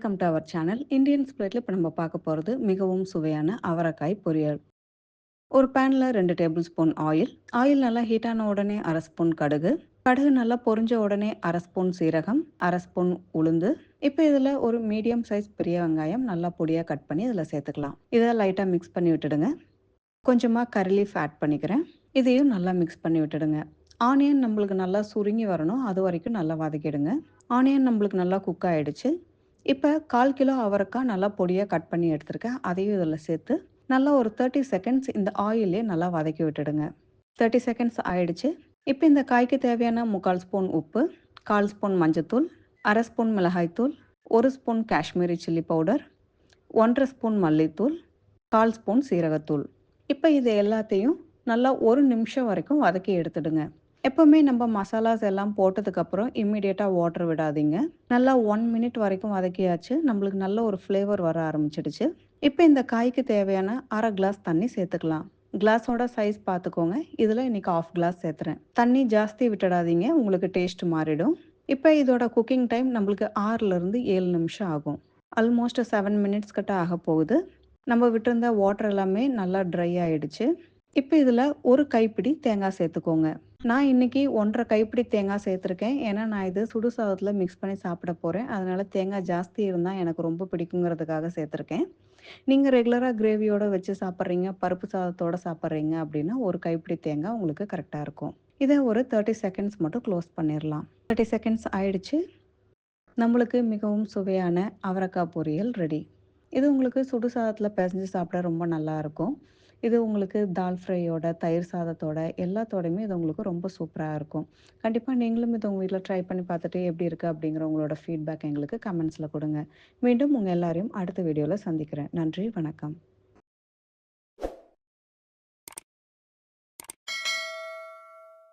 Welcome to our channel. Indian ஸ்பிரிட்ல இப்போ நம்ம பார்க்க போகிறது மிகவும் சுவையான அவரைக்காய் பொரியல். ஒரு பேனில் 2 டேபிள் ஸ்பூன் ஆயில். ஆயில் நல்லா ஹீட் ஆன உடனே அரை ஸ்பூன் கடுகு. கடுகு நல்லா பொரிஞ்ச உடனே அரை ஸ்பூன் சீரகம், அரை ஸ்பூன் உளுந்து. இப்போ இதில் ஒரு மீடியம் சைஸ் பெரிய வெங்காயம் நல்லா பொடியாக கட் பண்ணி இதில் சேர்த்துக்கலாம். இதை லைட்டாக மிக்ஸ் பண்ணி விட்டுடுங்க. கொஞ்சமாக கரி லீஃப் ஆட் பண்ணிக்கிறேன். இதையும் நல்லா மிக்ஸ் பண்ணி விட்டுடுங்க. ஆனியன் நம்மளுக்கு நல்லா சுருங்கி வரணும், அது வரைக்கும் நல்லா வதக்கிடுங்க. ஆனியன் நம்மளுக்கு நல்லா குக் ஆகிடுச்சு. இப்போ 1/4 கிலோ அவரைக்காய் நல்லா பொடியாக கட் பண்ணி எடுத்துருக்கேன். அதையும் இதில் சேர்த்து நல்லா ஒரு 30 செகண்ட்ஸ் இந்த ஆயிலே நல்லா வதக்கி விட்டுடுங்க. 30 செகண்ட்ஸ் ஆயிடுச்சு. இப்போ இந்த காய்க்கு தேவையான 3/4 ஸ்பூன் உப்பு, 1/4 ஸ்பூன் மஞ்சத்தூள், அரை ஸ்பூன் மிளகாய்த்தூள், 1 spoon Kashmiri chilli powder, 1/2 spoon மல்லித்தூள், 1/4 ஸ்பூன் சீரகத்தூள். இப்போ இது எல்லாத்தையும் நல்லா 1 நிமிஷம் வரைக்கும் வதக்கி எடுத்துடுங்க. எப்போவுமே நம்ம மசாலாஸ் எல்லாம் போட்டதுக்கப்புறம் இம்மிடியேட்டாக வாட்டர் விடாதீங்க. நல்லா 1 மினிட் வரைக்கும் வதக்கியாச்சு. நம்மளுக்கு நல்ல ஒரு ஃப்ளேவர் வர ஆரம்பிச்சிடுச்சு. இப்போ இந்த காய்க்கு தேவையான அரை கிளாஸ் தண்ணி சேர்த்துக்கலாம். கிளாஸோட சைஸ் பார்த்துக்கோங்க. இதில் இன்றைக்கி 1/2 கிளாஸ் சேர்த்துறேன். தண்ணி ஜாஸ்தி விட்டுடாதீங்க, உங்களுக்கு டேஸ்ட் மாறிடும். இப்போ இதோட குக்கிங் டைம் நம்மளுக்கு 6லேருந்து 7 நிமிஷம் ஆகும். ஆல்மோஸ்ட் 7 மினிட்ஸ் கிட்ட ஆக போகுது. நம்ம விட்டிருந்த வாட்டர் எல்லாமே நல்லா ட்ரை ஆகிடுச்சு. இப்போ இதில் ஒரு கைப்பிடி தேங்காய் சேர்த்துக்கோங்க. நான் இன்றைக்கி 1/2 கைப்பிடி தேங்காய் சேர்த்துருக்கேன். ஏன்னா நான் இது சுடு சாதத்தில் மிக்ஸ் பண்ணி சாப்பிட போகிறேன். அதனால் தேங்காய் ஜாஸ்தி இருந்தால் எனக்கு ரொம்ப பிடிக்குங்கிறதுக்காக சேர்த்துருக்கேன். நீங்கள் ரெகுலராக கிரேவியோடு வச்சு சாப்பிட்றீங்க, பருப்பு சாதத்தோடு சாப்பிட்றீங்க அப்படின்னா ஒரு கைப்பிடி தேங்காய் உங்களுக்கு கரெக்டாக இருக்கும். இதை ஒரு 30 செகண்ட்ஸ் மட்டும் க்ளோஸ் பண்ணிடலாம். 30 செகண்ட்ஸ் ஆயிடுச்சு. நம்மளுக்கு மிகவும் சுவையான அவரைக்காய் பொரியல் ரெடி. இது உங்களுக்கு சுடு சாதத்தில் பிசைஞ்சு சாப்பிட ரொம்ப நல்லாயிருக்கும். இது உங்களுக்கு தால் ஃப்ரையோட, தயிர் சாதத்தோட எல்லாத்தோடையுமே இது உங்களுக்கு ரொம்ப சூப்பராக இருக்கும். கண்டிப்பாக நீங்களும் இதை உங்கள் வீட்டில் ட்ரை பண்ணி பார்த்துட்டு எப்படி இருக்குது அப்படிங்கிற உங்களோட ஃபீட்பேக் எங்களுக்கு கமெண்ட்ஸில் கொடுங்க. மீண்டும் உங்கள் எல்லாரையும் அடுத்த வீடியோவில் சந்திக்கிறேன். நன்றி, வணக்கம்.